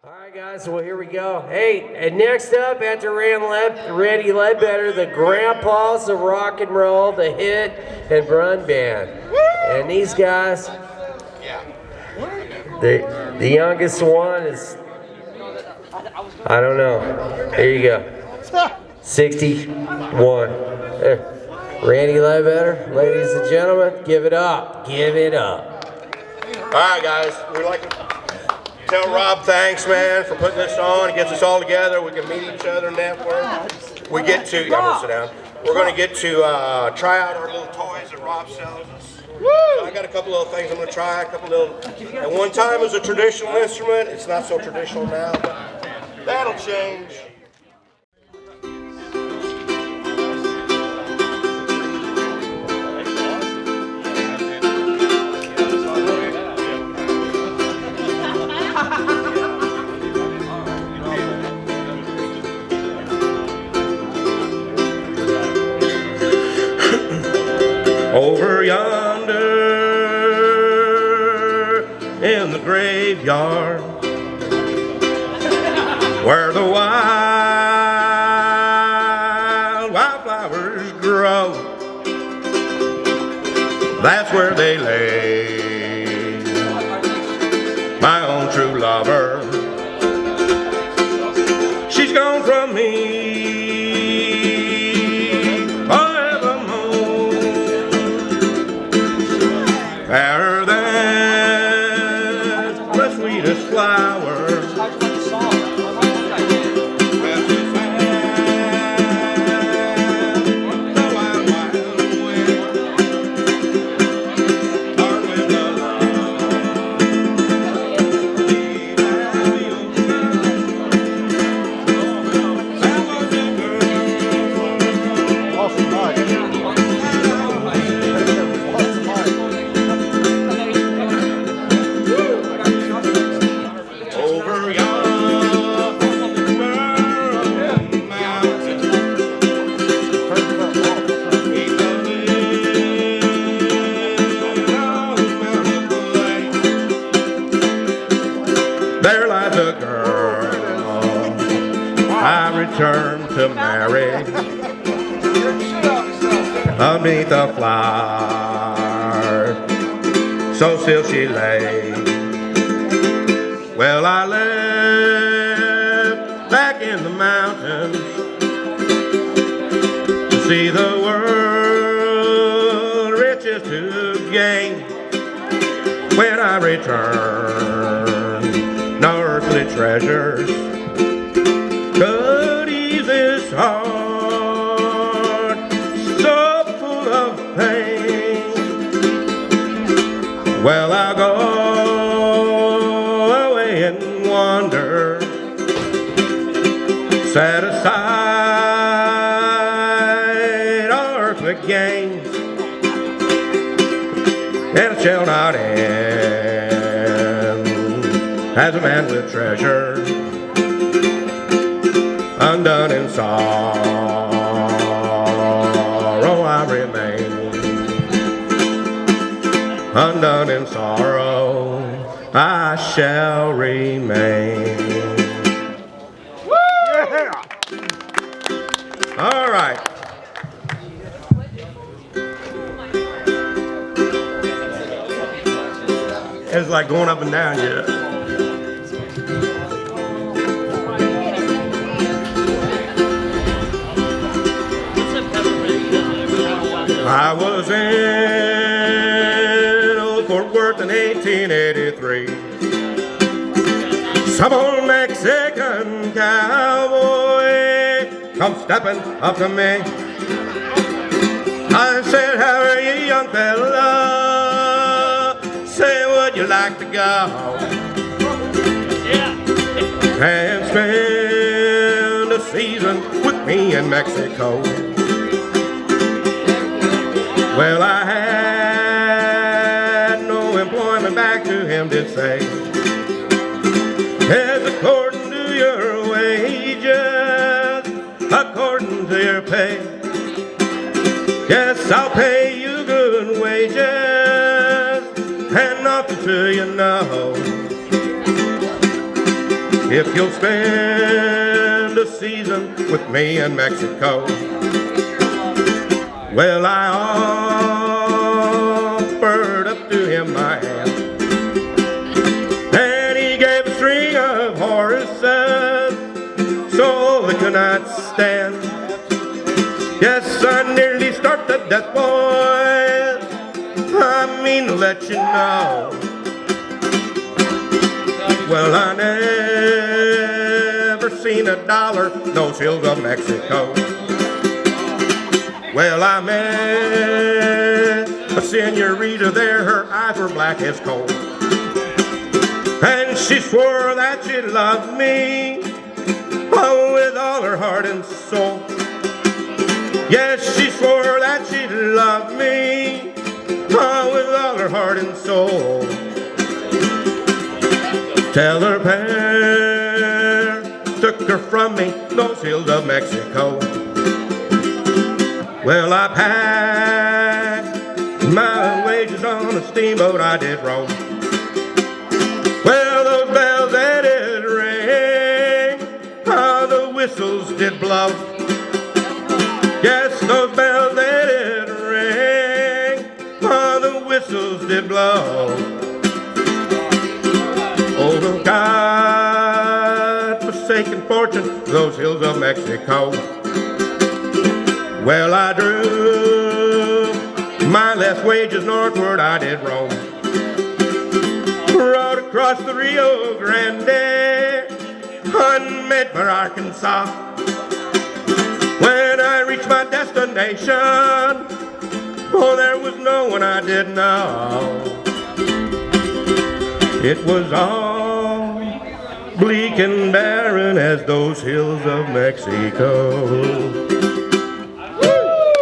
All right, guys, well, here we go. Hey, and next up, after Randy Ledbetter, the grandpas of rock and roll, the hit and run band. And these guys, the youngest one is, I don't know. Here you go. 61. Randy Ledbetter, ladies and gentlemen, give it up. Give it up. All right, guys, we'd like to tell Rob thanks, man, for putting this on. It gets us all together. We can meet each other, network. We get to, I'm gonna sit down. We're gonna get to try out our little toys that Rob sells us. So I got a couple little things I'm gonna try. At one time it was a traditional instrument. It's not so traditional now, but that'll change. Over yonder in the graveyard where the wildflowers grow, that's where they lay my own true lover. She's gone from me fairer than the sweetest flower. There lies a girl I returned to marry underneath the flowers, so still she lay. Well, I left back in the mountains to see the world, riches to gain. When I returned, no earthly treasures could ease this heart so full of pain. Well, I'll go away and wander, set aside all earthly gains, and it shall not end as a man with treasure, undone in sorrow I remain. Undone in sorrow I shall remain. Yeah. All right. It's like going up and down, yeah. I was in old Fort Worth in 1883. Some old Mexican cowboy come stepping up to me. I said, how are you, young fella? Say, would you like to go and spend a season with me in Mexico? Well, I had no employment, back to him did say, as according to your wages, according to your pay, yes, I'll pay you good wages, and nothing to you know. if you'll spend a season with me in Mexico. Well, I offered up to him my hand, and he gave a string of horses so they could not stand. Yes, I nearly started to death, boys, I mean to let you know. Well, I never seen a dollar those hills of Mexico. Well, I met a senorita there, her eyes were black as coal, and she swore that she loved me, oh, with all her heart and soul. Yes, she swore that she loved me, oh, with all her heart and soul. Till her parents took her from me, those hills of Mexico. Well, I packed my wages on a steamboat, I did roam. Well, those bells they did ring, oh, the whistles did blow. Yes, those bells they did ring, oh, the whistles did blow. Oh, the God-forsaken fortune, those hills of Mexico. Well, I drew my last wages northward, I did roam. Rode across the Rio Grande, unmade for Arkansas. When I reached my destination, oh, there was no one I didn't know. It was all bleak and barren as those hills of Mexico.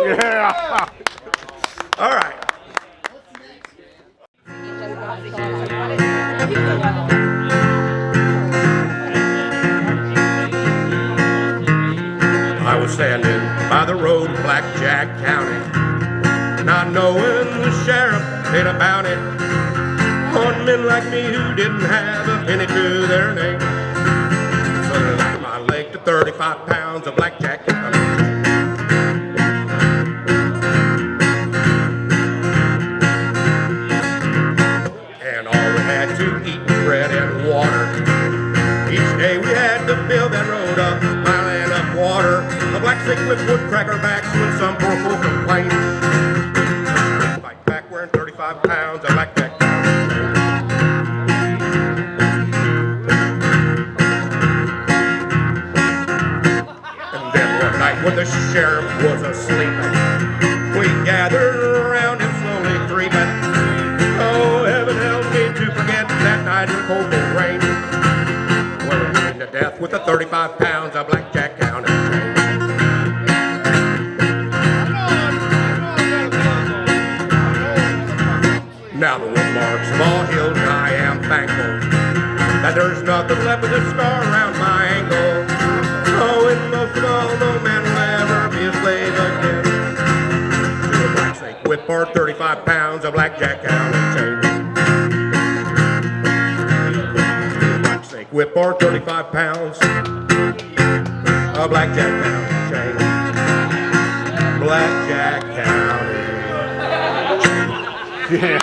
Yeah. All right. I was standing by the road in Blackjack County, not knowing the sheriff paid a bounty on men like me who didn't have a penny to their name. So they left my leg to 35 pounds of Blackjack County. And all we had to eat was bread and water. Each day we had to build that road up, mile and up water. A black stick with wood cracker backs when some poor fool complained. Fight back wearing 35 pounds of Blackjack County. When the sheriff was asleep, we gathered around him slowly creeping. Oh, heaven help me to forget that night in cold rain, where we came to death with the 35 pounds of Blackjack County. Now the woodmarks of all hills, I am thankful that there's nothing left but a scar around my ankle. Oh, and most of all, no man will ever be a slave again. To a black snake whip or 35 pounds of Blackjack County chain. Black snake whip or 35 pounds of Blackjack County chain. Blackjack County. Yeah.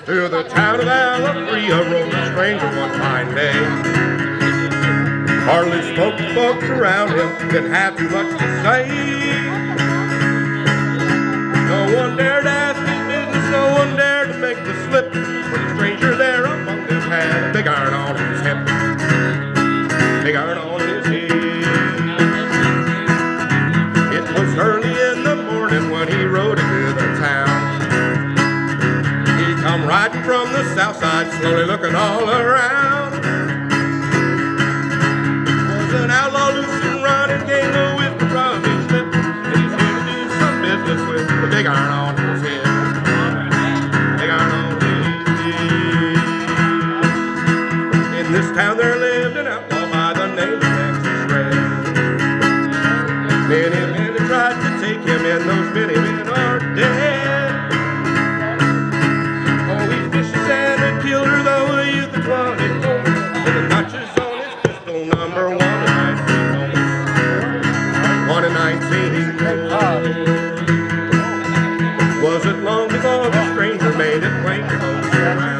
To the town of Alabria rode a stranger one fine day. Hardly spoke to folks around him, didn't have too much to say. No one dared ask his business, no one dared to make the slip. For the stranger there among them had a big iron on his hip. Big iron on his hip. It was early in the morning when he rode into the town. Come riding from the south side, slowly looking all around. Was an outlaw loose and running, gained the wisdom from his lip. And he's here to do some business with the big iron on his head. Big iron on his head. there lived an outlaw by the name of Texas Red. Many men have tried to take him, and those many men are dead. Oh, he's vicious and a killer, though the youth of 24. And the notches on his pistol, number 1 and 19. 1 and 19. Wasn't long before the stranger made it plain to those around.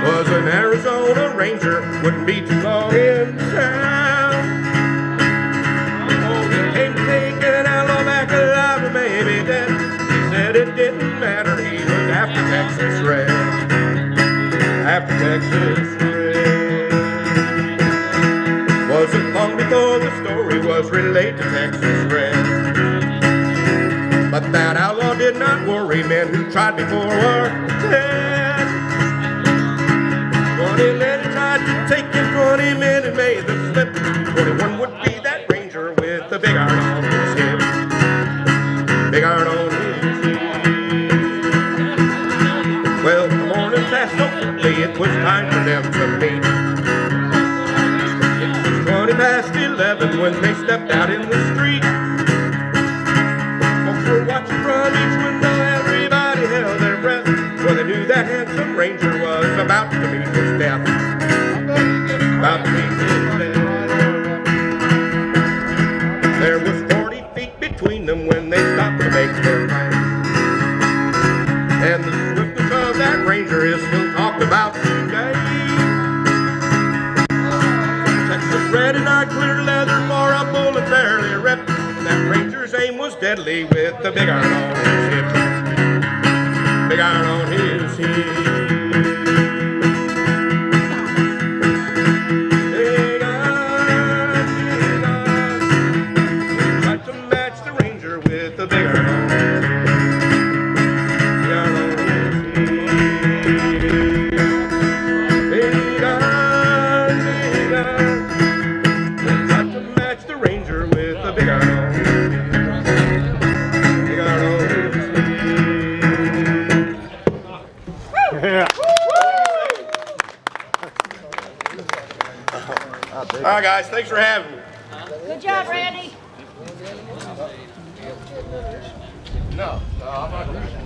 Was an Arizona Ranger, wouldn't be too long in town. Oh, he came to take an outlaw back alive or maybe dead. He said it didn't matter, he was after Texas Red. After Texas Red. Wasn't long before the story was relayed to Texas Red. But that outlaw did not worry, men who tried before were dead. 20 men tried to take him, 20 men had made the slip. 21 would be that ranger with the big iron on his hip. Big iron on his hip. Well, the morning passed so quickly, it was time for them to meet. It was 20 past 11 when they stepped out in the street. Folks were watching from each window, everybody held their breath. For they knew that handsome ranger was about to meet his death. About to meet his death. There was 40 feet between them when they stopped to make their plan. And the swiftness of that ranger is still talked about today. Texas Red and I clear leather for a bullet barely ripped. That ranger's aim was deadly with the big iron on his hip. Big iron on his hip. Big iron, big iron. He tried to match the ranger with the big iron on his hip. Big iron on his hip. Big iron, big iron. He tried to match the ranger with the big iron on his hip. Big iron on his hip. Yeah. All right, guys, thanks for having me. Good job, Randy. No, I'm not.